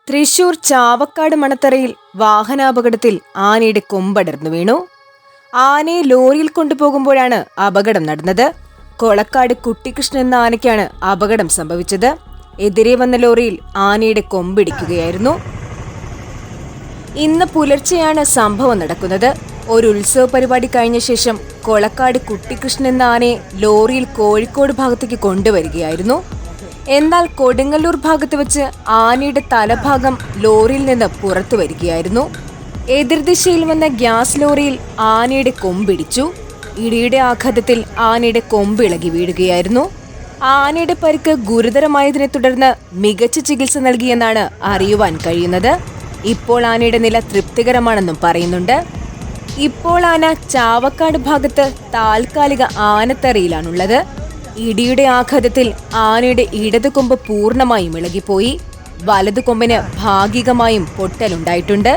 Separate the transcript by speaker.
Speaker 1: തൃശൂർ ചാവക്കാട് മണത്തറയിൽ വാഹനാപകടത്തിൽ ആനയുടെ കൊമ്പടർന്നു വീണു. ആനയെ ലോറിയിൽ കൊണ്ടുപോകുമ്പോഴാണ് അപകടം നടന്നത്. കൊളക്കാട് കുട്ടിക്കൃഷ്ണൻ എന്ന ആനയ്ക്കാണ് അപകടം സംഭവിച്ചത്. എതിരെ വന്ന ലോറിയിൽ ആനയുടെ കൊമ്പിടിക്കുകയായിരുന്നു. ഇന്ന് പുലർച്ചെയാണ് സംഭവം നടക്കുന്നത്. ഒരു ഉത്സവ പരിപാടി കഴിഞ്ഞ ശേഷം കൊളക്കാട് കുട്ടിക്കൃഷ്ണൻ എന്ന ആനയെ ലോറിയിൽ കോഴിക്കോട് ഭാഗത്തേക്ക് കൊണ്ടുവരികയായിരുന്നു. എന്നാൽ കൊടുങ്ങല്ലൂർ ഭാഗത്ത് വെച്ച് ആനയുടെ തലഭാഗം ലോറിയിൽ നിന്ന് പുറത്തു വരികയായിരുന്നു. എതിർദിശയിൽ വന്ന ഗ്യാസ് ലോറിയിൽ ആനയുടെ കൊമ്പിടിച്ചു. ഇടിയുടെ ആഘാതത്തിൽ ആനയുടെ കൊമ്പിളകി വീഴുകയായിരുന്നു. ആനയുടെ പരിക്ക് ഗുരുതരമായതിനെ തുടർന്ന് മികച്ച ചികിത്സ നൽകിയെന്നാണ് അറിയുവാൻ കഴിയുന്നത്. ഇപ്പോൾ ആനയുടെ നില തൃപ്തികരമാണെന്നും പറയുന്നുണ്ട്. ഇപ്പോൾ ആന ചാവക്കാട് ഭാഗത്ത് താൽക്കാലിക ആനത്തറയിലാണുള്ളത്. ഇടിയുടെ ആഘാതത്തിൽ ആനയുടെ ഇടതുകൊമ്പ് പൂർണ്ണമായും ഇളകിപ്പോയി. വലതുകൊമ്പിന് ഭാഗികമായും പൊട്ടലുണ്ടായിട്ടുണ്ട്.